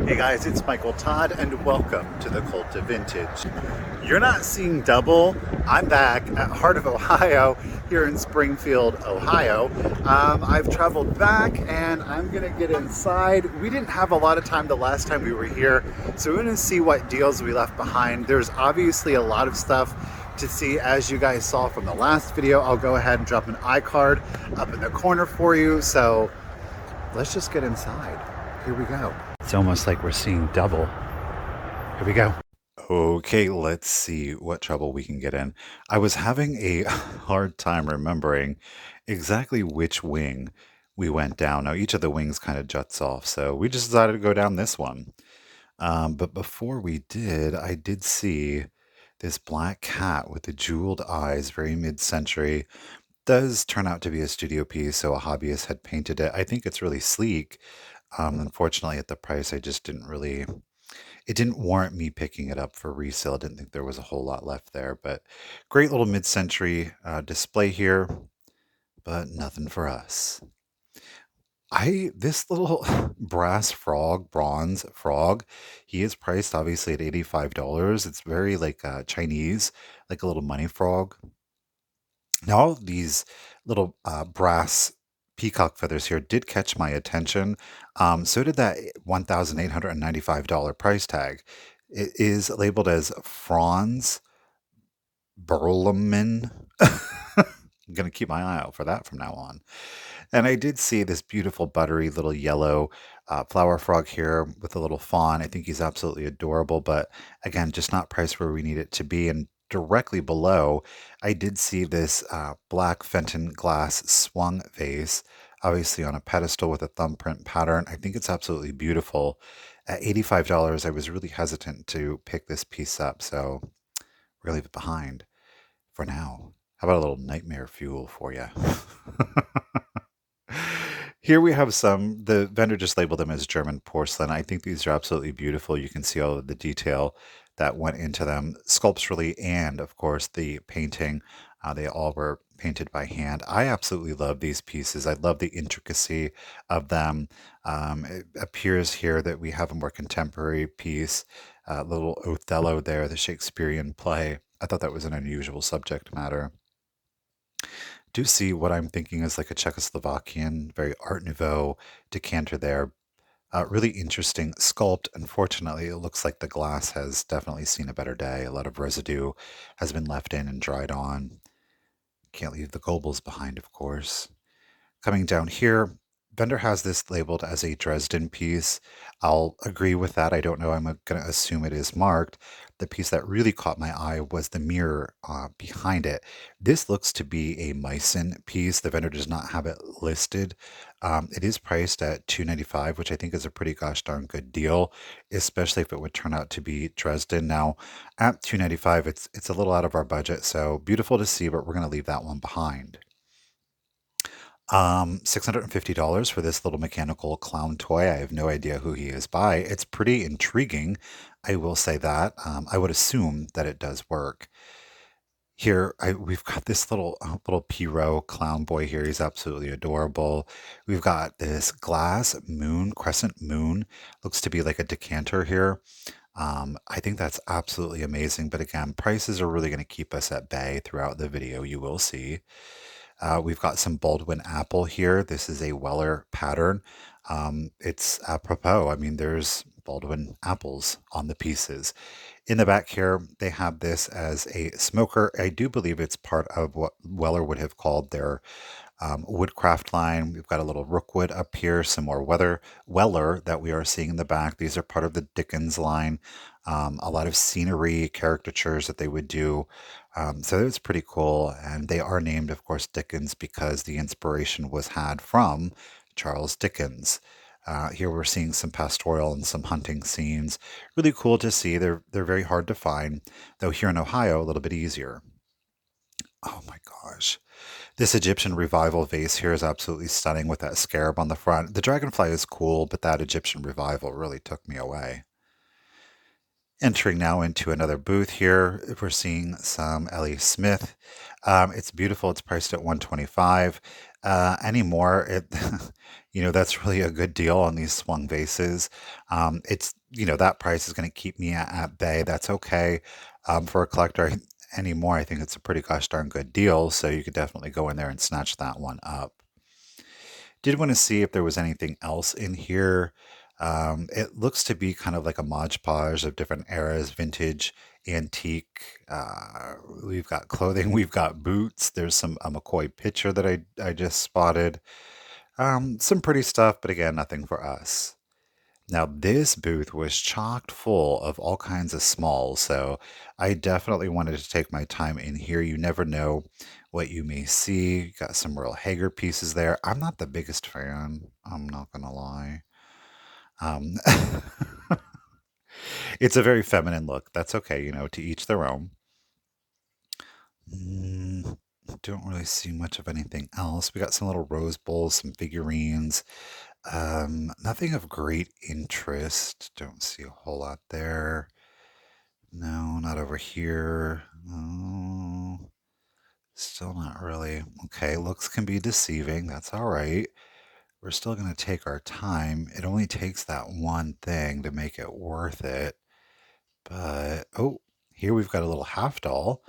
Hey guys, it's Michael Todd and welcome to The.Cult.Of.Vintage. You're not seeing double. I'm back at Heart of Ohio here in Springfield, Ohio. I've traveled back and I'm gonna get inside. We didn't have a lot of time the last time we were here, so we're gonna see what deals we left behind. There's obviously a lot of stuff to see, as you guys saw from the last video. I'll go ahead and drop an iCard up in the corner for you, so let's just get inside. Here we go. It's almost like we're seeing double. Here we go. Okay, let's see what trouble we can get in. I was having a hard time remembering exactly which wing we went down. Now, each of the wings kind of juts off, so we just decided to go down this one. But before we did, I did see this black cat with the jeweled eyes, very mid-century. Does turn out to be a studio piece, so a hobbyist had painted it. I think it's really sleek. Unfortunately, at the price, I just didn't really, it didn't warrant me picking it up for resale. I didn't think there was a whole lot left there, but great little mid-century display here, but nothing for us. This little brass frog, bronze frog, he is priced obviously at $85. It's very like Chinese, like a little money frog. Now, all of these little brass peacock feathers here did catch my attention. So did that $1,895 price tag. It is labeled as Franz Berleman. I'm going to keep my eye out for that from now on. And I did see this beautiful, buttery little yellow flower frog here with a little fawn. I think he's absolutely adorable, but again, just not priced where we need it to be. And directly below, I did see this black Fenton glass swung vase, obviously on a pedestal with a thumbprint pattern. I think it's absolutely beautiful. At $85, I was really hesitant to pick this piece up, so we're gonna leave it behind for now. How about a little nightmare fuel for you? Here we have some, the vendor just labeled them as German porcelain. I think these are absolutely beautiful. You can see all of the detail that went into them sculpturally and, of course, the painting. They all were painted by hand. I absolutely love these pieces. I love the intricacy of them. It appears here that we have a more contemporary piece, little Othello there, the Shakespearean play. I thought that was an unusual subject matter. Do see what I'm thinking is like a Czechoslovakian, very Art Nouveau decanter there. Really interesting sculpt. Unfortunately, it looks like the glass has definitely seen a better day. A lot of residue has been left in and dried on. Can't leave the gobles behind, of course. Coming down here, vendor has this labeled as a Dresden piece. I'll agree with that. I don't know. I'm going to assume it is marked. The piece that really caught my eye was the mirror behind it. This looks to be a Meissen piece. The vendor does not have it listed. It is priced at $295, which I think is a pretty gosh darn good deal, especially if it would turn out to be Dresden. Now, at $295, it's a little out of our budget, so beautiful to see, but we're going to leave that one behind. $650 for this little mechanical clown toy. I have no idea who he is by. It's pretty intriguing, I will say that. I would assume that it does work. Here, we've got this little Pierrot clown boy here. He's absolutely adorable. We've got this glass moon, crescent moon. Looks to be like a decanter here. I think that's absolutely amazing. But again, prices are really going to keep us at bay throughout the video. You will see. We've got some Baldwin apple here. This is a Weller pattern. It's apropos. I mean, there's Baldwin apples on the pieces. In the back here, they have this as a smoker. I do believe it's part of what Weller would have called their woodcraft line. We've got a little Rookwood up here, some more Weller that we are seeing in the back. These are part of the Dickens line. A lot of scenery, caricatures that they would do. So it's pretty cool. And they are named, of course, Dickens because the inspiration was had from Charles Dickens. Here we're seeing some pastoral and some hunting scenes. Really cool to see. They're very hard to find, though here in Ohio, a little bit easier. Oh my gosh. This Egyptian revival vase here is absolutely stunning with that scarab on the front. The dragonfly is cool, but that Egyptian revival really took me away. Entering now into another booth here, we're seeing some Ellie Smith. It's beautiful. It's priced at 125. Anymore, that's really a good deal on these swung vases. That price is going to keep me at bay. That's okay. For a collector anymore, I think it's a pretty gosh darn good deal. So you could definitely go in there and snatch that one up. Did want to see if there was anything else in here. It looks to be kind of like a Mod Podge of different eras, vintage, antique. We've got clothing, we've got boots. There's some a McCoy picture that I just spotted. Some pretty stuff, but again, nothing for us. Now, this booth was chocked full of all kinds of smalls, so I definitely wanted to take my time in here. You never know what you may see. Got some real Hager pieces there. I'm not the biggest fan, I'm not gonna lie. Um, it's a very feminine look. That's okay, to each their own. Mm, don't really see much of anything else. We got some little rose bowls, some figurines. Nothing of great interest. Don't see a whole lot there. No, not over here. Oh, still not really. Okay, looks can be deceiving. That's all right. We're still going to take our time. It only takes that one thing to make it worth it. But, oh, here we've got a little half doll.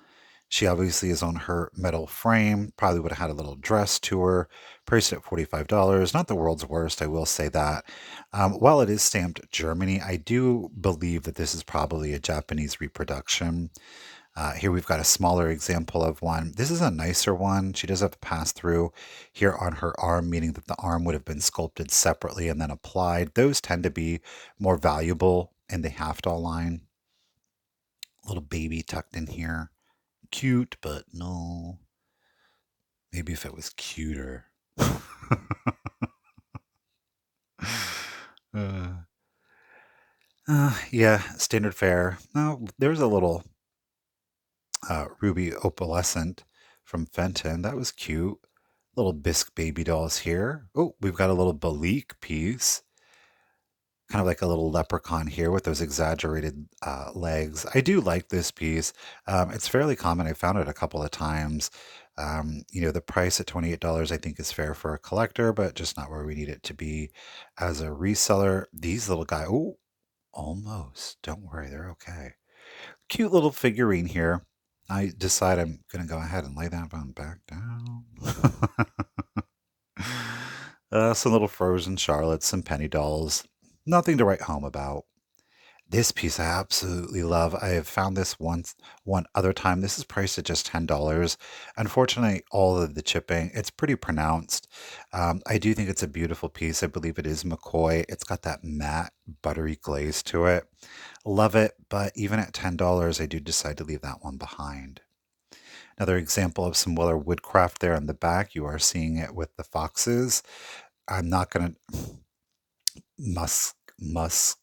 She obviously is on her metal frame. Probably would have had a little dress to her. Priced at $45. Not the world's worst, I will say that. While it is stamped Germany, I do believe that this is probably a Japanese reproduction. Here we've got a smaller example of one. This is a nicer one. She does have the pass through here on her arm, meaning that the arm would have been sculpted separately and then applied. Those tend to be more valuable in the half doll line. Little baby tucked in here. Cute, but no. Maybe if it was cuter. uh, yeah, standard fare. No, there's a little ruby opalescent from Fenton. That was cute. Little bisque baby dolls here. Oh, we've got a little Balik piece. Kind of like a little leprechaun here with those exaggerated legs. I do like this piece. It's fairly common. I found it a couple of times. The price at $28 I think is fair for a collector, but just not where we need it to be as a reseller. These little guys, oh, almost. Don't worry, they're okay. Cute little figurine here. I decide I'm going to go ahead and lay that one back down. Some little frozen Charlottes, some penny dolls. Nothing to write home about. This piece I absolutely love. I have found this one other time. This is priced at just $10. Unfortunately, all of the chipping, it's pretty pronounced. I do think it's a beautiful piece. I believe it is McCoy. It's got that matte, buttery glaze to it. Love it, but even at $10, I do decide to leave that one behind. Another example of some Weller woodcraft there in the back. You are seeing it with the foxes. I'm not going to muscata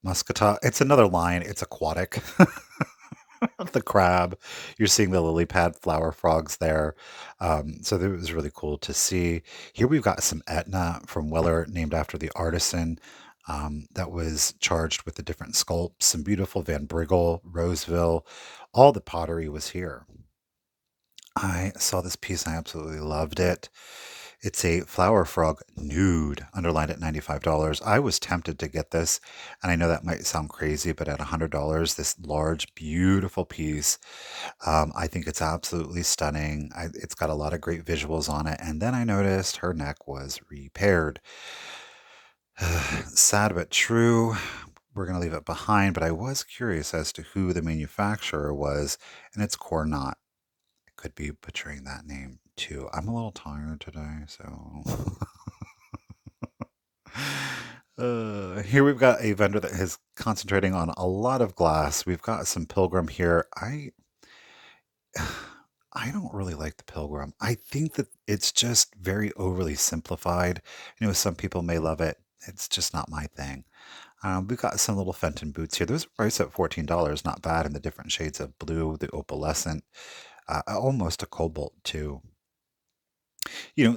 muscata. It's another line. It's aquatic. The crab. You're seeing the lily pad flower frogs there. So it was really cool to see. Here we've got some Etna from Weller, named after the artisan that was charged with the different sculpts. Some beautiful Van Briggle, Roseville. All the pottery was here. I saw this piece. I absolutely loved it. It's a flower frog nude, underlined at $95. I was tempted to get this, and I know that might sound crazy, but at $100, this large, beautiful piece, I think it's absolutely stunning. It's got a lot of great visuals on it, and then I noticed her neck was repaired. Sad but true. We're going to leave it behind, but I was curious as to who the manufacturer was, and it's Cornot. I could be butchering that name too. I'm a little tired today, so. Here we've got a vendor that is concentrating on a lot of glass. We've got some Pilgrim here. I don't really like the Pilgrim. I think that it's just very overly simplified. Some people may love it. It's just not my thing. We've got some little Fenton boots here. Those are priced at $14. Not bad in the different shades of blue, the opalescent, almost a cobalt too.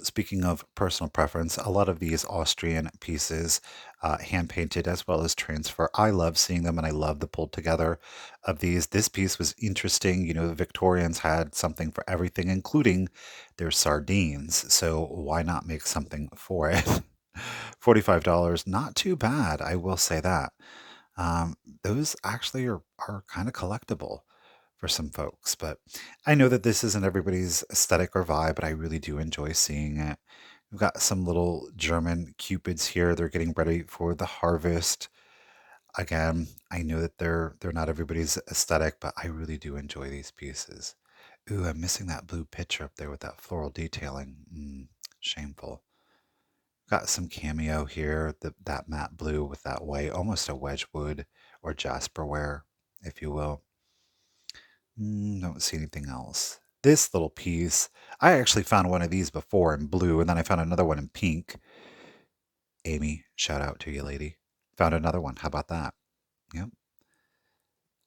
Speaking of personal preference, a lot of these Austrian pieces, hand painted as well as transfer, I love seeing them and I love the pulled together of these. This piece was interesting. The Victorians had something for everything, including their sardines. So why not make something for it? $45, not too bad. I will say that. Um, those actually are kind of collectible for some folks, but I know that this isn't everybody's aesthetic or vibe, but I really do enjoy seeing it. We've got some little German cupids here. They're getting ready for the harvest. Again, I know that they're not everybody's aesthetic, but I really do enjoy these pieces. Ooh, I'm missing that blue picture up there with that floral detailing. Shameful. Got some cameo here, that matte blue with that white, almost a Wedgwood or Jasper wear, if you will. Don't see anything else. This little piece, I actually found one of these before in blue, and then I found another one in pink. Amy, shout out to you, lady. Found another one. How about that? Yep.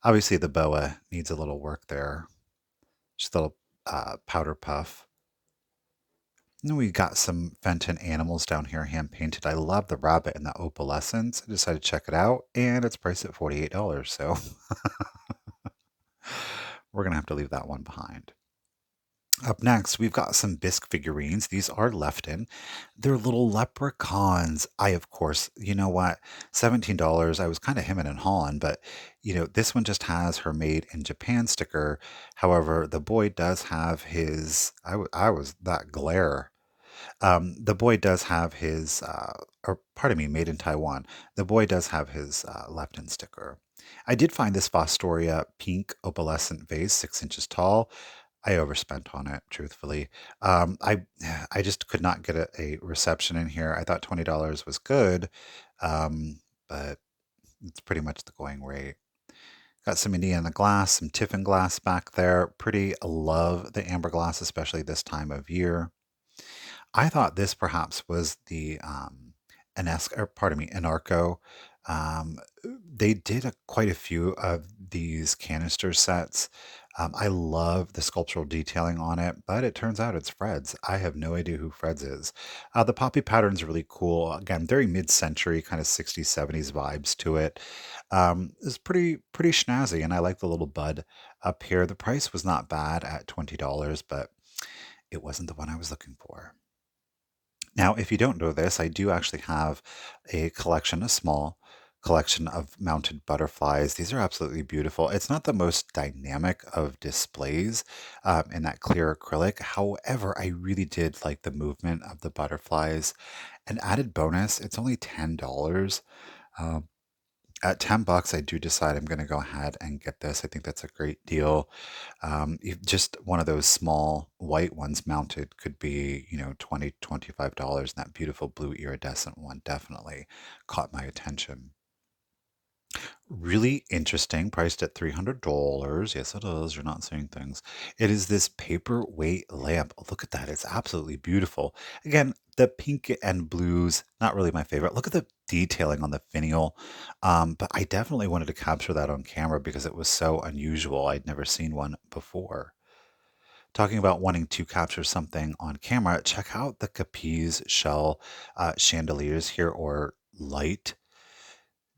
Obviously, the boa needs a little work there. Just a little powder puff. And we got some Fenton animals down here hand painted. I love the rabbit and the opalescence. I decided to check it out, and it's priced at $48. So we're going to have to leave that one behind. Up next, we've got some Bisque figurines. These are Lefton. They're little leprechauns. I, of course, you know what? $17. I was kind of hemming and hawing, but this one just has her made in Japan sticker. However, the boy does have his. I was that glare. The boy does have his, or pardon me, made in Taiwan. The boy does have his Lefton sticker. I did find this Fostoria pink opalescent vase, 6 inches tall. I overspent on it, truthfully. I just could not get a reception in here. I thought $20 was good, but it's pretty much the going rate. Got some Indiana glass, some Tiffin glass back there. Pretty love the amber glass, especially this time of year. I thought this perhaps was the or pardon me, Anarco. They did quite a few of these canister sets. I love the sculptural detailing on it, but it turns out it's Fred's. I have no idea who Fred's is. The poppy pattern's really cool. Again, very mid-century, kind of 60s, 70s vibes to it. It's pretty snazzy, and I like the little bud up here. The price was not bad at $20, but it wasn't the one I was looking for. Now, if you don't know this, I do actually have a collection, a small collection of mounted butterflies. These are absolutely beautiful. It's not the most dynamic of displays in that clear acrylic. However, I really did like the movement of the butterflies. An added bonus, it's only $10. Um, at $10, I do decide I'm going to go ahead and get this. I think that's a great deal. Just one of those small white ones mounted could be, $20, $25. And that beautiful blue iridescent one definitely caught my attention. Really interesting, priced at $300. Yes, it is. You're not saying things. It is this paperweight lamp. Oh, look at that. It's absolutely beautiful. Again, the pink and blues, not really my favorite. Look at the detailing on the finial. But I definitely wanted to capture that on camera because it was so unusual. I'd never seen one before. Talking about wanting to capture something on camera, check out the Capiz shell chandeliers here, or light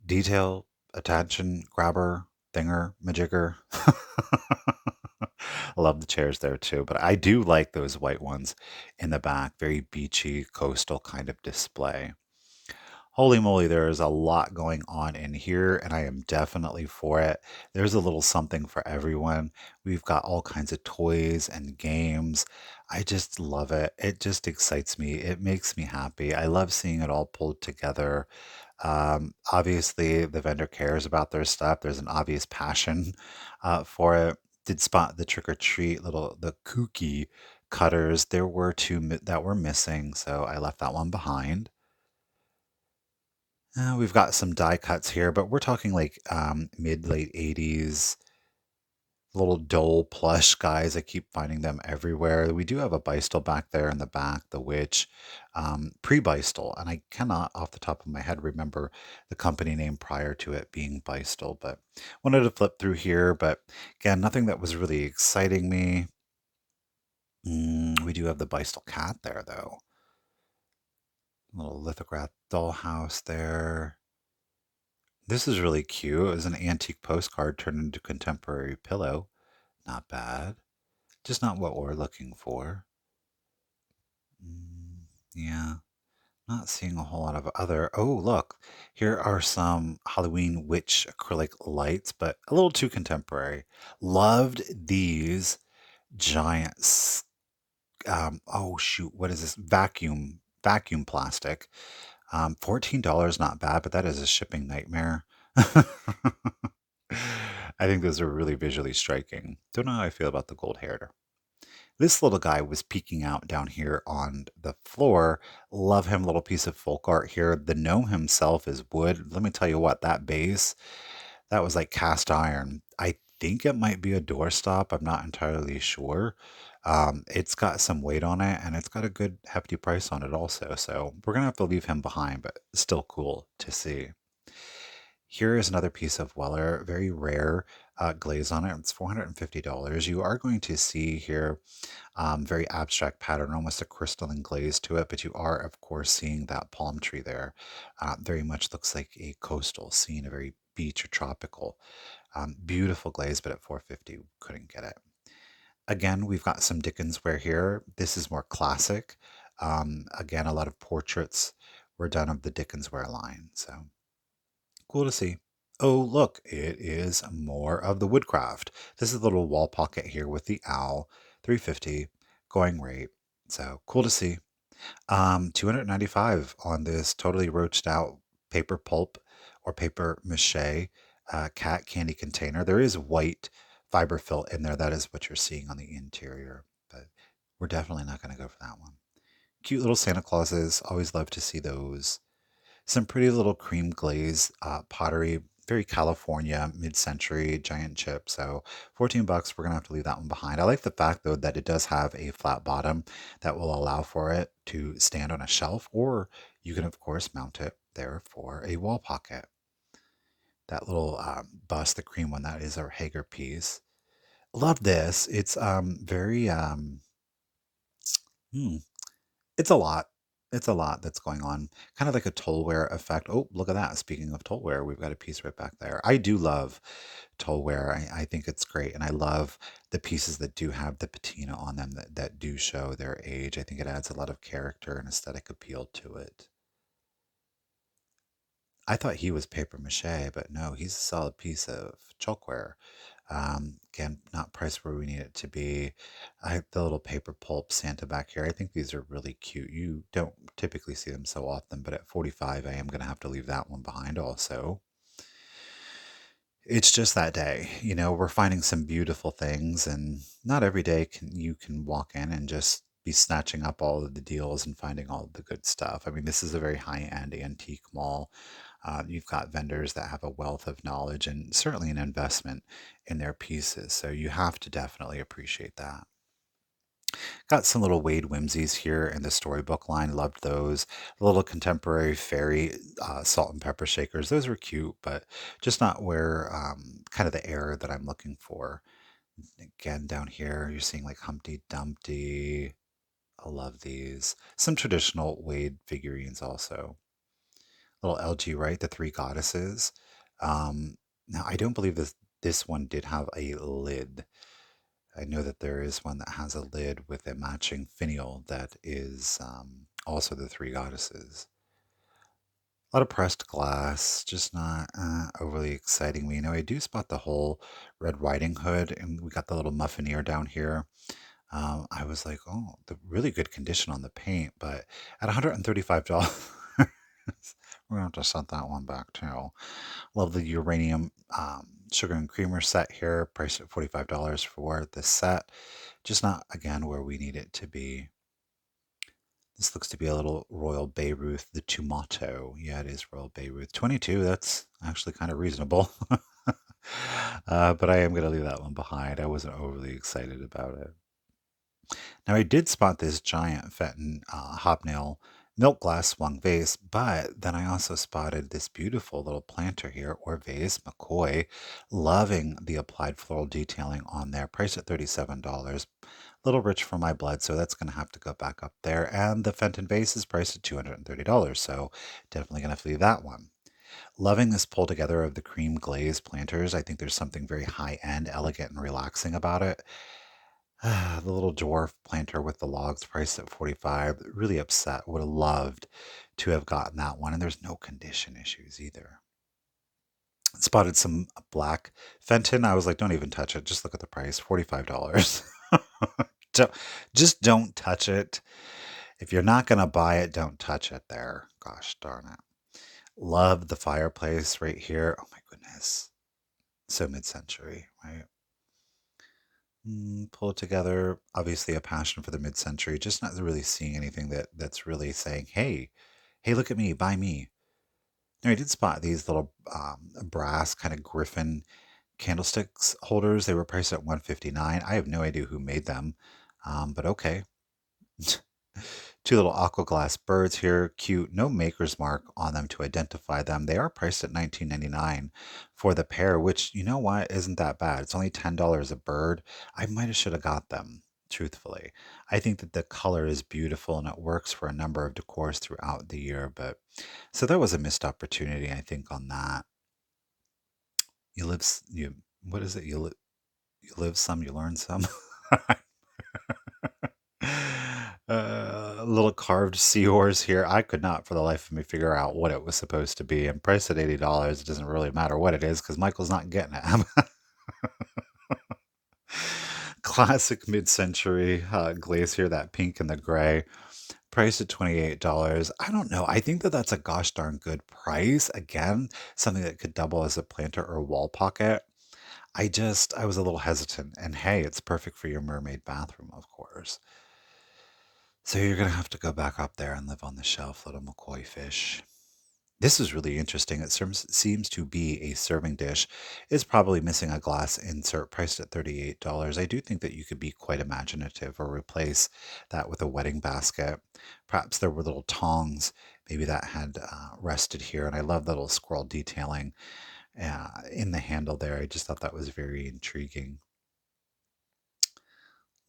detail, attention grabber, thinger, majigger. I love the chairs there too, but I do like those white ones in the back. Very beachy, coastal kind of display. Holy moly, there is a lot going on in here, and I am definitely for it. There's a little something for everyone. We've got all kinds of toys and games. I just love it. It just excites me. It makes me happy. I love seeing it all pulled together. Obviously, the vendor cares about their stuff. There's an obvious passion for it. Did spot the trick or treat the kooky cutters. There were two that were missing, so I left that one behind. We've got some die cuts here, but we're talking like mid late 80s, little dull plush guys. I keep finding them everywhere. We do have a Beistel back there in the back, the witch, pre-Beistel, and I cannot off the top of my head remember the company name prior to it being Beistel, but wanted to flip through here. But again, nothing that was really exciting me. We do have the Bisque cat there, though. Little lithograph dollhouse there. This is really cute. It was an antique postcard turned into contemporary pillow. Not bad. Just not what we're looking for. Yeah, not seeing a whole lot of other. Oh, look, here are some Halloween witch acrylic lights, but a little too contemporary. Loved these giants. Oh shoot, what is this? Vacuum plastic. $14, not bad, but that is a shipping nightmare. I think those are really visually striking. Don't know how I feel about the gold hair. This little guy was peeking out down here on the floor. Love him, little piece of folk art here. The gnome himself is wood. Let me tell you what, that base, that was like cast iron. I think it might be a doorstop. I'm not entirely sure. It's got some weight on it and it's got a good hefty price on it also. So we're gonna have to leave him behind, but still cool to see. Here is another piece of Weller, very rare glaze on it. It's $450. You are going to see here very abstract pattern, almost a crystalline glaze to it, but you are, of course, seeing that palm tree there. Very much looks like a coastal scene, a very beach or tropical. Beautiful glaze, but at 450, couldn't get it. Again, we've got some Dickens ware here. This is more classic. Again, a lot of portraits were done of the Dickens ware line, so cool to see. Oh, look, it is more of the woodcraft. This is the little wall pocket here with the owl, 350 going rate. So cool to see. 295 on this totally roached out paper pulp or paper mache cat candy container. There is white fiber fill in there. That is what you're seeing on the interior, but we're definitely not going to go for that one. Cute little Santa Clauses. Always love to see those. Some pretty little cream glaze pottery, very California, mid-century giant chip. So 14 bucks, we're gonna have to leave that one behind. I like the fact though that it does have a flat bottom that will allow for it to stand on a shelf, or you can of course mount it there for a wall pocket. That little bust, the cream one, that is our Hager piece. Love this. It's very hmm, it's a lot. It's a lot that's going on. Kind of like a tollware effect. Oh, look at that. Speaking of tollware, we've got a piece right back there. I do love tollware. I think it's great. And I love the pieces that do have the patina on them that do show their age. I think it adds a lot of character and aesthetic appeal to it. I thought he was paper mache, but no, he's a solid piece of chalkware. Again, not priced where we need it to be. I have the little paper pulp Santa back here. I think these are really cute. You don't typically see them so often, but at 45, I am going to have to leave that one behind also. It's just that day. We're finding some beautiful things, and not every day can you can walk in and just be snatching up all of the deals and finding all of the good stuff. I mean, this is a very high-end antique mall. You've got vendors that have a wealth of knowledge and certainly an investment in their pieces. So you have to definitely appreciate that. Got some little Wade whimsies here in the storybook line. Loved those. Little contemporary fairy salt and pepper shakers. Those were cute, but just not where kind of the era that I'm looking for. Again, down here, you're seeing like Humpty Dumpty. I love these. Some traditional Wade figurines also. Little LG, right? The three goddesses. Now, I don't believe this one did have a lid. I know that there is one that has a lid with a matching finial that is also the three goddesses. A lot of pressed glass, just not overly exciting me. I do spot the whole Red Riding Hood, and we got the little muffineer down here. I was like, oh, the really good condition on the paint, but at $135, we're going to have to set that one back too. Love the uranium sugar and creamer set here, priced at $45 for the set. Just not, again, where we need it to be. This looks to be a little Royal Bayreuth, the Tumato. Yeah, it is Royal Bayreuth. 22, that's actually kind of reasonable. But I am going to leave that one behind. I wasn't overly excited about it. Now, I did spot this giant Fenton hobnail milk glass swung vase, but then I also spotted this beautiful little planter here, or vase, McCoy, loving the applied floral detailing on there, priced at $37. A little rich for my blood, so that's going to have to go back up there. And the Fenton vase is priced at $230, so definitely going to have to leave that one. Loving this pull together of the cream glaze planters. I think there's something very high end, elegant, and relaxing about it. The little dwarf planter with the logs priced at 45. Really upset. Would have loved to have gotten that one. And there's no condition issues either. Spotted some black Fenton. I was like, don't even touch it. Just look at the price, $45. Don't, just don't touch it. If you're not going to buy it, don't touch it there. Gosh darn it. Love the fireplace right here. Oh my goodness. So mid-century, right? Pull it together. Obviously, a passion for the mid-century. Just not really seeing anything that's really saying, "Hey, hey, look at me, buy me." Now, I did spot these little brass kind of griffin candlesticks holders. They were priced at 159. I have no idea who made them, but okay. Two little aqua glass birds here, cute. No maker's mark on them to identify them. They are priced at $19.99 for the pair, which, you know what, isn't that bad. It's only $10 a bird. I might have should have got them, truthfully. I think that the color is beautiful and it works for a number of decors throughout the year. But so that was a missed opportunity, I think, on that. You live, you, what is it? You live some, you learn some. A little carved seahorse here. I could not for the life of me figure out what it was supposed to be. And priced at $80, it doesn't really matter what it is because Michael's not getting it. Classic mid-century glaze here, that pink and the gray. Priced at $28. I don't know. I think that that's a gosh darn good price. Again, something that could double as a planter or wall pocket. I was a little hesitant. And hey, it's perfect for your mermaid bathroom, of course. So you're going to have to go back up there and live on the shelf, little McCoy fish. This is really interesting. It seems to be a serving dish. It's probably missing a glass insert priced at $38. I do think that you could be quite imaginative or replace that with a wedding basket. Perhaps there were little tongs, maybe that had rested here. And I love the little squirrel detailing in the handle there. I just thought that was very intriguing.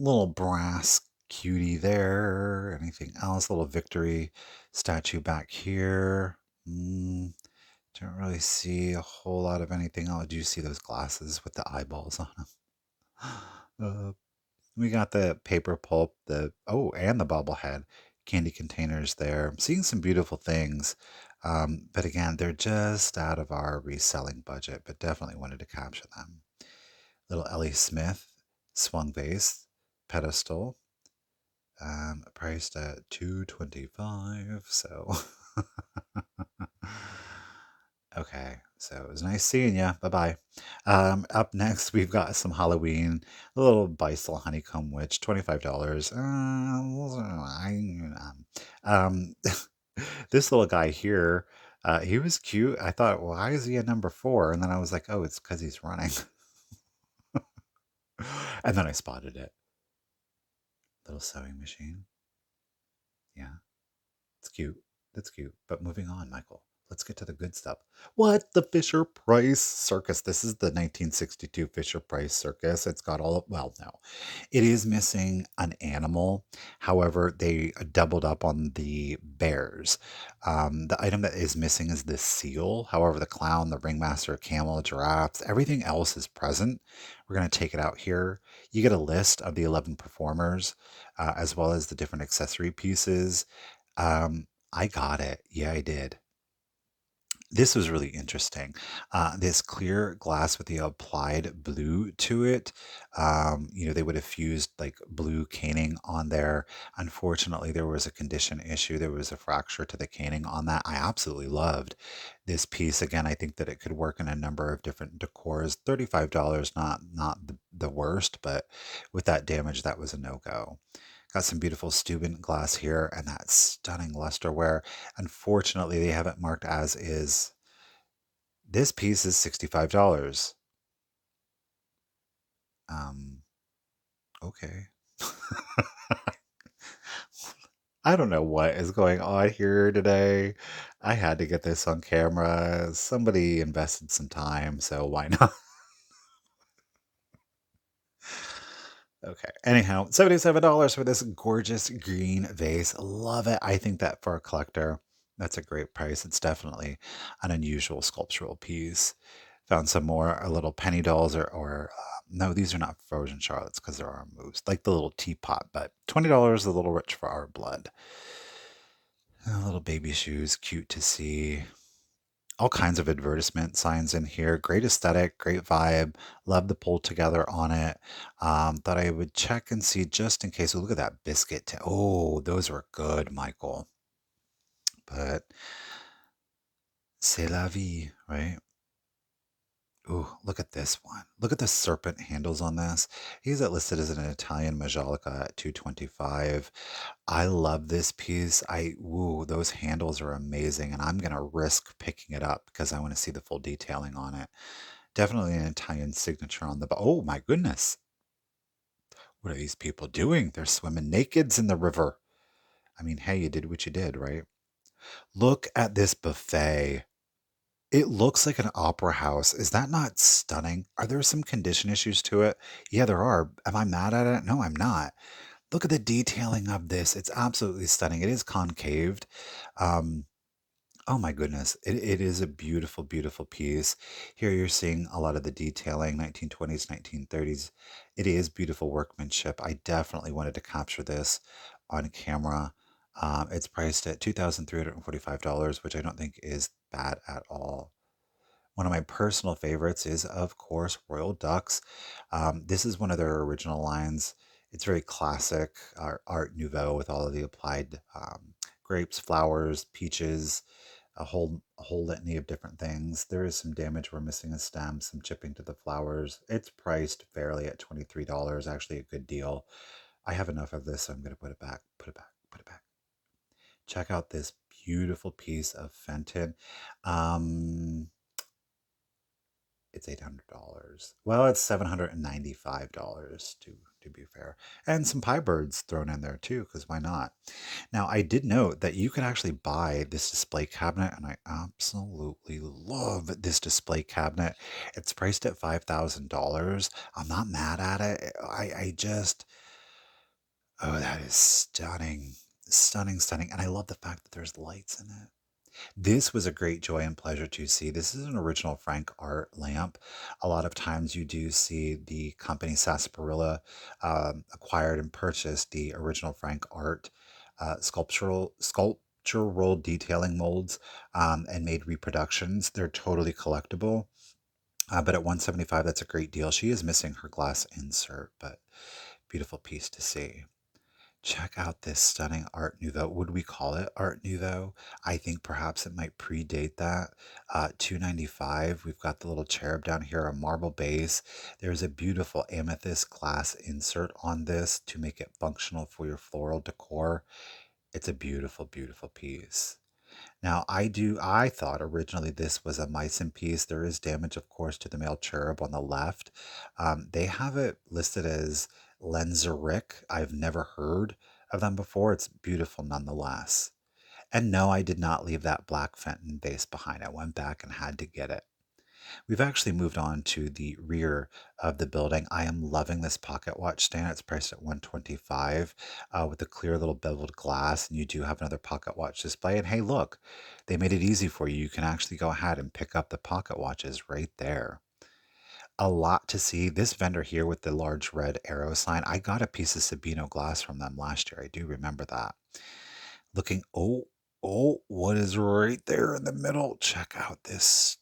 Little brass cutie there. Anything else? Little victory statue back here. Don't really see a whole lot of anything else. Do you see those glasses with the eyeballs on them? We got the paper pulp, and the bobblehead candy containers there. I'm seeing some beautiful things. But again, they're just out of our reselling budget, but definitely wanted to capture them. Little Ellie Smith swung vase pedestal, priced at $225. So okay, so it was nice seeing you. Bye bye. Up next, we've got some Halloween, a little Beisel honeycomb witch, $25. Um, this little guy here, he was cute. I thought, well, why is he at number four? And then I was like, oh, it's because he's running. And then I spotted it. Little sewing machine. Yeah, it's cute. That's cute. But moving on, Michael. Let's get to the good stuff. What? The Fisher Price Circus. This is the 1962 Fisher Price Circus. It's got all of, well, no. It is missing an animal. However, they doubled up on the bears. The item that is missing is the seal. However, the clown, the ringmaster, camel, giraffes, everything else is present. We're going to take it out here. You get a list of the 11 performers, as well as the different accessory pieces. I got it. Yeah, I did. This was really interesting. This clear glass with the applied blue to it. They would have fused like blue caning on there. Unfortunately, there was a condition issue. There was a fracture to the caning on that. I absolutely loved this piece. Again, I think that it could work in a number of different decors. $35, not the worst, but with that damage, that was a no-go. Got some beautiful Steuben glass here and that stunning lusterware. Unfortunately, they have it marked as is. This piece is $65. Um, okay. I don't know what is going on here today. I had to get this on camera. Somebody invested some time, so why not? Okay. Anyhow, $77 for this gorgeous green vase. Love it. I think that for a collector, that's a great price. It's definitely an unusual sculptural piece. Found some more little penny dolls or no, these are not frozen Charlottes because there are moves, like the little teapot, but $20 is a little rich for our blood. Little baby shoes, cute to see. All kinds of advertisement signs in here. Great aesthetic, great vibe. Love the pull together on it. Thought I would check and see just in case. Oh, look at that biscuit. Oh, those are good, Michael. But c'est la vie, right? Ooh, look at this one. Look at the serpent handles on this. He's listed as an Italian Majolica at 225. I love this piece. Those handles are amazing, and I'm gonna risk picking it up because I want to see the full detailing on it. Definitely an Italian signature on the. Oh my goodness, what are these people doing? They're swimming nakeds in the river. I mean, hey, you did what you did, right? Look at this buffet. It looks like an opera house. Is that not stunning? Are there some condition issues to it? Yeah, there are. Am I mad at it? No, I'm not. Look at the detailing of this. It's absolutely stunning. It is concaved. Um, oh my goodness. It is a beautiful, beautiful piece. Here you're seeing a lot of the detailing, 1920s, 1930s. It is beautiful workmanship. I definitely wanted to capture this on camera. It's priced at $2,345, which I don't think is bad at all. One of my personal favorites is, of course, Royal Ducks. This is one of their original lines. It's very classic Art Nouveau with all of the applied grapes, flowers, peaches, a whole litany of different things. There is some damage. We're missing a stem, some chipping to the flowers. It's priced fairly at $23. Actually, a good deal. I have enough of this, so I'm going to put it back, put it back, put it back. Check out this beautiful piece of Fenton. Um, it's $800. Well, it's $795 to be fair. And some pie birds thrown in there too, because why not? Now, I did note that you can actually buy this display cabinet, and I absolutely love this display cabinet. It's priced at $5,000. I'm not mad at it. I just, oh, that is stunning. Stunning, stunning. And I love the fact that there's lights in it. This was a great joy and pleasure to see. This is an original Frank Art lamp. A lot of times you do see the company Sarsaparilla acquired and purchased the original Frank Art sculptural detailing molds and made reproductions. They're totally collectible. But at 175, that's a great deal. She is missing her glass insert, but beautiful piece to see. Check out this stunning Art Nouveau. Would we call it Art Nouveau? I think perhaps it might predate that. 295. We've got the little cherub down here, a marble base. There's a beautiful amethyst glass insert on this to make it functional for your floral decor. It's a beautiful, beautiful piece. Now, I thought originally this was a Meissen piece. There is damage, of course, to the male cherub on the left. They have it listed as Lenzerick. I've never heard of them before. It's beautiful nonetheless. And no, I did not leave that black Fenton vase behind. I went back and had to get it. We've actually moved on to the rear of the building. I am loving this pocket watch stand. It's priced at 125 with a clear little beveled glass, and you do have another pocket watch display. And hey, look, they made it easy for you. You can actually go ahead and pick up the pocket watches right there. A lot to see. This vendor here with the large red arrow sign, I got a piece of Sabino glass from them last year. I do remember that. Looking, what is right there in the middle? Check out this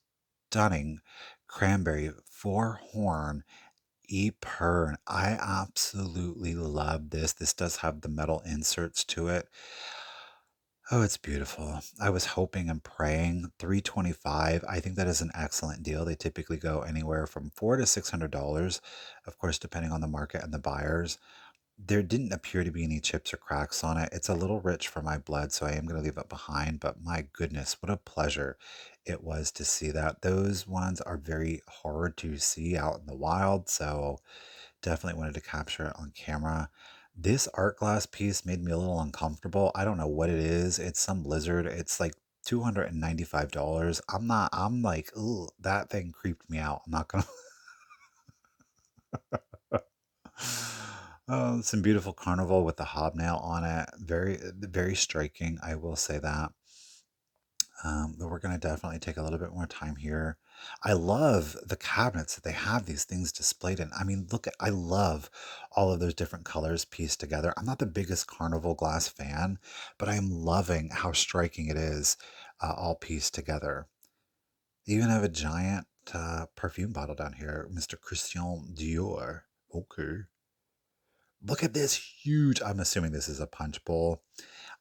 stunning cranberry four horn e-pern. I absolutely love this. This does have the metal inserts to it. Oh, it's beautiful. I was hoping and praying 325. I think that is an excellent deal. They typically go anywhere from $400 to $600, of course, depending on the market and the buyers. There didn't appear to be any chips or cracks on it. It's a little rich for my blood, so I am going to leave it behind. But my goodness, what a pleasure it was to see that. Those ones are very hard to see out in the wild, so definitely wanted to capture it on camera. This art glass piece made me a little uncomfortable. I don't know what it is. It's some lizard. It's like $295. I'm like, ooh, that thing creeped me out. I'm not gonna. Oh, some beautiful carnival with the hobnail on it. Very striking. I will say that. But we're going to definitely take a little bit more time here. I love the cabinets that they have these things displayed in. I mean, look at, I love all of those different colors pieced together. I'm not the biggest carnival glass fan, but I am loving how striking it is, all pieced together. They even have a giant perfume bottle down here, Mr. Christian Dior. Okay. Look at this huge, I'm assuming this is a punch bowl.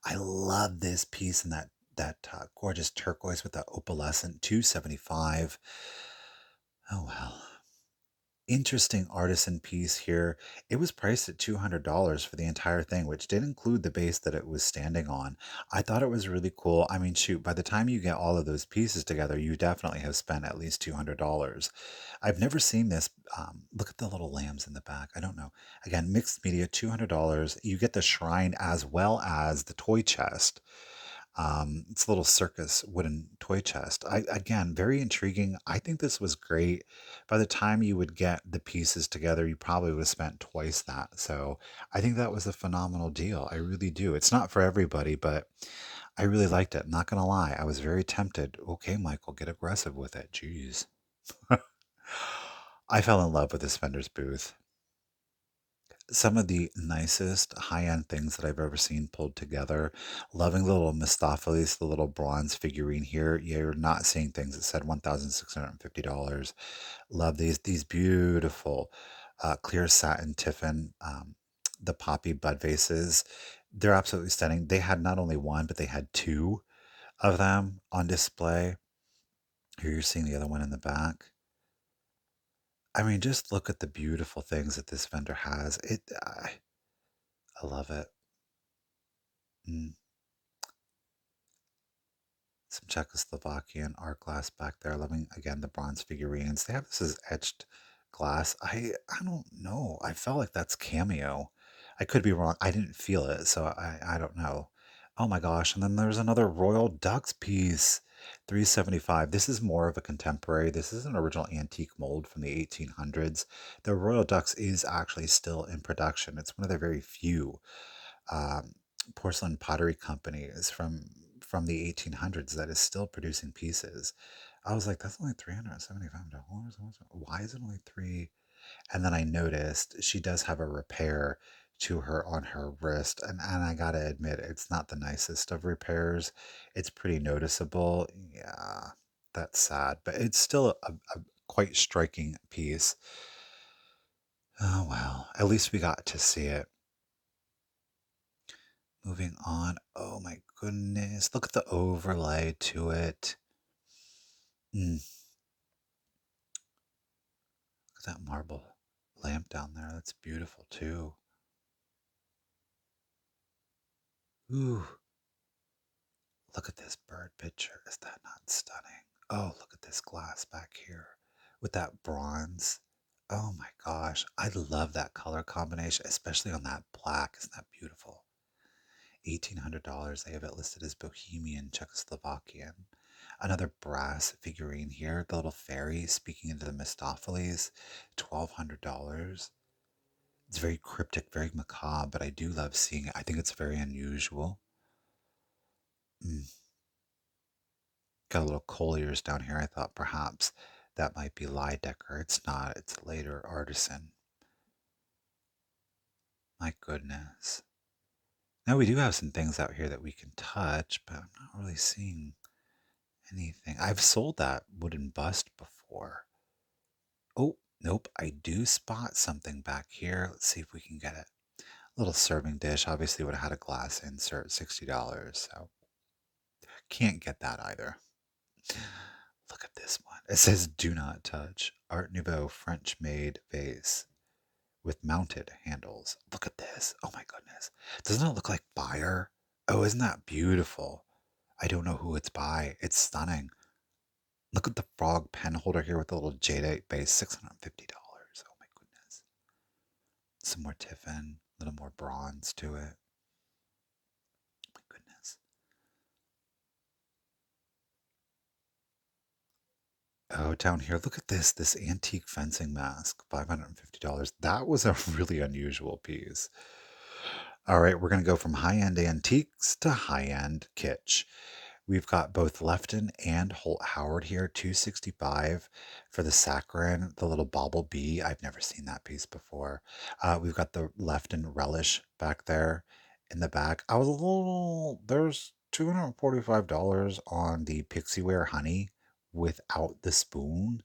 I love this piece in that gorgeous turquoise with the opalescent 275. Oh well. Interesting artisan piece here. It was priced at $200 for the entire thing, which did include the base that it was standing on. I thought it was really cool. I mean, shoot, by the time you get all of those pieces together, you definitely have spent at least $200. I've never seen this. Look at the little lambs in the back. I don't know. Again, mixed media, $200. You get the shrine as well as the toy chest. It's a little circus wooden toy chest. Again, very intriguing. I think this was great. By the time you would get the pieces together, you probably would have spent twice that. So I think that was a phenomenal deal. I really do. It's not for everybody, but I really liked it. Not gonna lie, I was very tempted. Okay, Michael, get aggressive with it. Jeez. I fell in love with this vendor's booth. Some of the nicest high-end things that I've ever seen pulled together. Loving the little Mistopheles, the little bronze figurine here. You're not seeing things that said $1,650. Love these beautiful clear satin tiffin, the poppy bud vases. They're absolutely stunning. They had not only one, but they had two of them on display. Here you're seeing the other one in the back. I mean, just look at the beautiful things that this vendor has. I love it. Mm. Some Czechoslovakian art glass back there. Loving again the bronze figurines. They have this as etched glass. I don't know. I felt like that's cameo. I could be wrong. I didn't feel it, so I don't know. Oh my gosh! And then there's another Royal Ducks piece, 375. This is more of a contemporary. This is an original antique mold from the 1800s. The Royal Ducks is actually still in production. It's one of the very few um, porcelain pottery companies from the 1800s that is still producing pieces. I was like, that's only $375. Why is it only three? And then I noticed she does have a repair to her on her wrist, and I gotta admit, it's not the nicest of repairs. It's pretty noticeable. Yeah, that's sad, but it's still a quite striking piece. Oh well, at least we got to see it. Moving on. Oh my goodness. Look at the overlay to it. Mm, look at that marble lamp down there. That's beautiful too. Ooh, look at this bird picture. Is that not stunning? Oh, look at this glass back here with that bronze. Oh my gosh. I love that color combination, especially on that black. Isn't that beautiful? $1,800. They have it listed as Bohemian Czechoslovakian. Another brass figurine here, the little fairy speaking into the Mistopheles, $1,200. It's very cryptic, very macabre, but I do love seeing it. I think it's very unusual. Mm. Got a little Collier's down here. I thought perhaps that might be Lydecker. It's not, it's later artisan. My goodness. Now we do have some things out here that we can touch, but I'm not really seeing anything. I've sold that wooden bust before. Oh, nope. I do spot something back here. Let's see if we can get it. Little serving dish. Obviously would have had a glass insert, $60. So can't get that either. Look at this one. It says do not touch. Art Nouveau French made vase with mounted handles. Look at this. Oh my goodness. Doesn't it look like fire? Oh, isn't that beautiful? I don't know who it's by. It's stunning. Look at the frog pen holder here with the little jadeite base, $650. Oh my goodness. Some more Tiffin. A little more bronze to it. My goodness. Oh, down here, look at this antique fencing mask, $550. That was a really unusual piece. All right, we're going to go from high-end antiques to high-end kitsch. We've got both Lefton and Holt Howard here, 265 for the Saccharin, the little bauble bee. I've never seen that piece before. We've got the Lefton Relish back there in the back. I was a little, there's $245 on the Pixieware Honey without the spoon.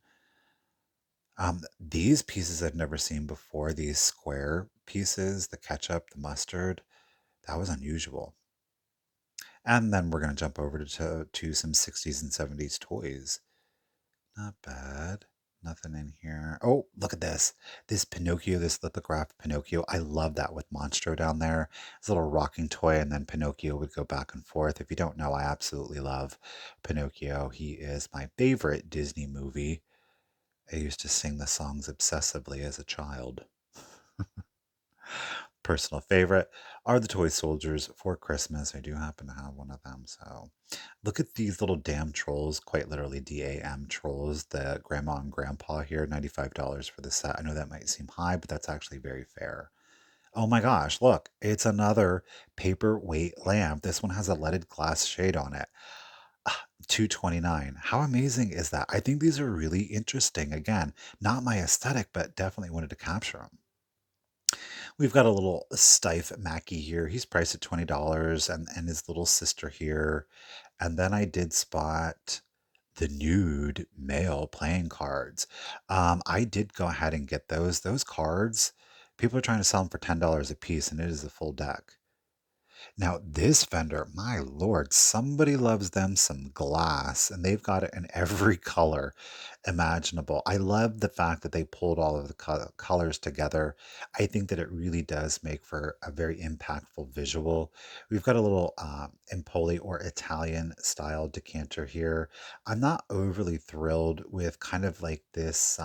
These pieces I've never seen before, these square pieces, the ketchup, the mustard, that was unusual. And then we're going to jump over to some 60s and 70s toys. Not bad. Nothing in here. Oh, look at this. This Pinocchio, this lithographed Pinocchio. I love that with Monstro down there. It's a little rocking toy, and then Pinocchio would go back and forth. If you don't know, I absolutely love Pinocchio. He is my favorite Disney movie. I used to sing the songs obsessively as a child. Personal favorite are the toy soldiers for Christmas. I do happen to have one of them. So look at these little damn trolls, quite literally DAM trolls, the grandma and grandpa here, $95 for the set. I know that might seem high, but that's actually very fair. Oh my gosh, look, it's another paperweight lamp. This one has a leaded glass shade on it. 229. How amazing is that? I think these are really interesting. Again, not my aesthetic, but definitely wanted to capture them. We've got a little Stife Mackie here. He's priced at $20 and his little sister here. And then I did spot the nude male playing cards. I did go ahead and get those. Those cards, people are trying to sell them for $10 a piece, and it is a full deck. Now, this vendor, my lord, somebody loves them some glass, and they've got it in every color imaginable. I love the fact that they pulled all of the colors together. I think that it really does make for a very impactful visual. We've got a little Empoli or Italian style decanter here. I'm not overly thrilled with kind of like this.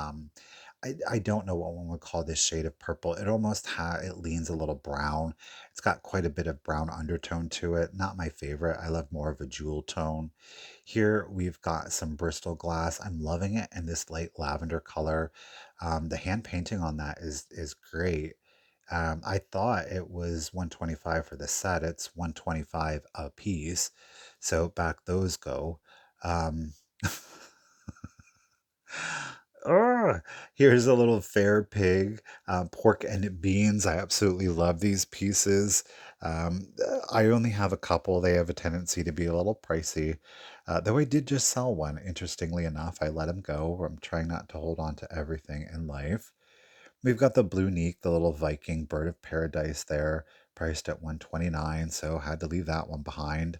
I don't know what one would call this shade of purple. It almost it leans a little brown. It's got quite a bit of brown undertone to it. Not my favorite. I love more of a jewel tone. Here we've got some Bristol glass. I'm loving it in this light lavender color. The hand painting on that is great. I thought it was 125 for the set. It's 125 a piece. So back those go. Um, Oh, here's a little fair pig, pork and beans. I absolutely love these pieces. I only have a couple. They have a tendency to be a little pricey. Though I did just sell one, interestingly enough. I let him go. I'm trying not to hold on to everything in life. We've got the Blue Neek, the little Viking bird of paradise there, priced at 129, so had to leave that one behind.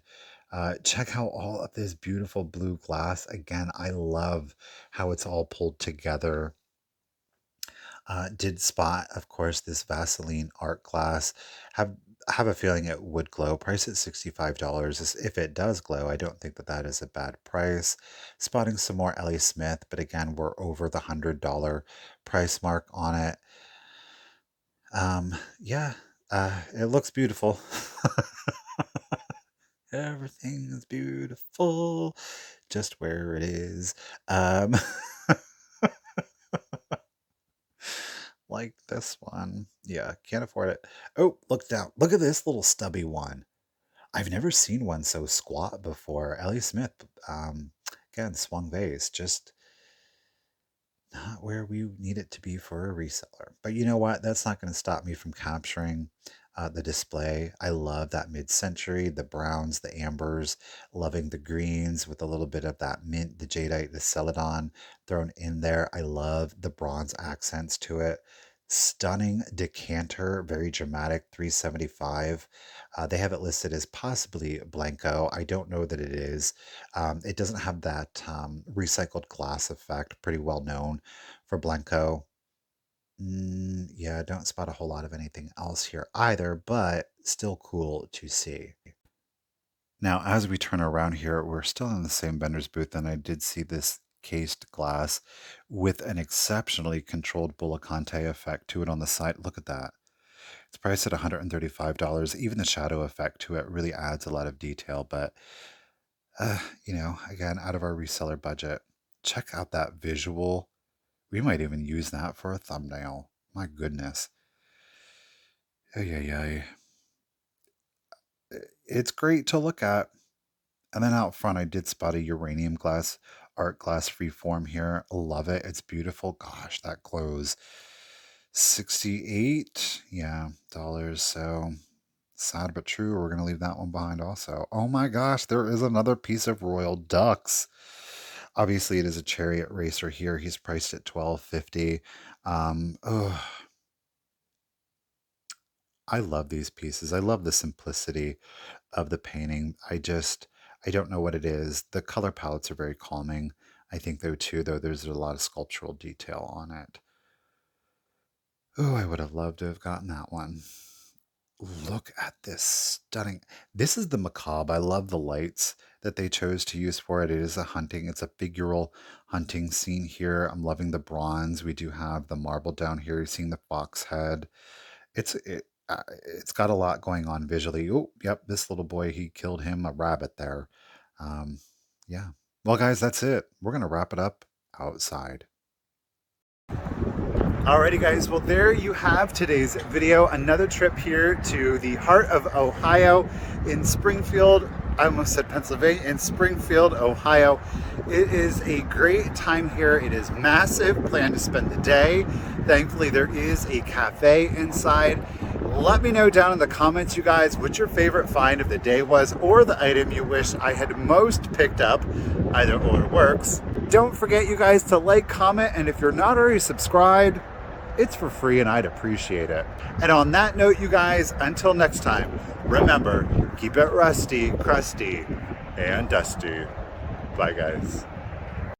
Check out all of this beautiful blue glass. Again, I love how it's all pulled together. Did spot, of course, this Vaseline art glass. Have a feeling it would glow. Price at $65. If it does glow, I don't think that that is a bad price. Spotting some more Ellie Smith, but again, we're over the $100 price mark on it. Yeah, it looks beautiful. Everything is beautiful, just where it is. Um, like this one. Yeah, can't afford it. Oh, look down. Look at this little stubby one. I've never seen one so squat before. Ellie Smith, again, swung vase, just not where we need it to be for a reseller. But you know what? That's not going to stop me from capturing the display. I love that mid-century, the browns, the ambers, loving the greens with a little bit of that mint, the jadeite, the celadon thrown in there. I love the bronze accents to it. Stunning decanter, very dramatic, 375. They have it listed as possibly Blanco. I don't know that it is. It doesn't have that recycled glass effect, pretty well known for Blanco. Yeah, I don't spot a whole lot of anything else here either, but still cool to see. Now, as we turn around here, we're still in the same vendor's booth, and I did see this cased glass with an exceptionally controlled Bullicante effect to it on the side. Look at that. It's priced at $135. Even the shadow effect to it really adds a lot of detail, but again, out of our reseller budget. Check out that visual. We might even use that for a thumbnail. My goodness. Ay, ay, ay. It's great to look at. And then out front, I did spot a uranium glass, art glass freeform here. Love it. It's beautiful. Gosh, that glows. 68, yeah, dollars. So sad but true. We're going to leave that one behind also. Oh my gosh, there is another piece of royal ducks. Obviously, it is a chariot racer here. He's priced at $12.50. I love these pieces. I love the simplicity of the painting. I don't know what it is. The color palettes are very calming. I think though too, though there's a lot of sculptural detail on it. Oh, I would have loved to have gotten that one. Look at this stunning. This is the macabre. I love the lights that they chose to use for it. It is it's a figural hunting scene here. I'm loving the bronze. We do have the marble down here. You're seeing the fox head. It's got a lot going on visually. Oh, yep, this little boy, he killed him a rabbit there. Um, yeah. Well, guys, that's it. We're gonna wrap it up outside. Alrighty guys, well there you have today's video. Another trip here to the heart of Ohio in Springfield. I almost said Pennsylvania, in Springfield, Ohio. It is a great time here. It is massive. Plan to spend the day. Thankfully there is a cafe inside. Let me know down in the comments, you guys, what your favorite find of the day was, or the item you wish I had most picked up. Either or works. Don't forget, you guys, to like, comment, and if you're not already subscribed, it's for free and I'd appreciate it. And on that note, you guys, until next time, remember, keep it rusty, crusty, and dusty. Bye, guys.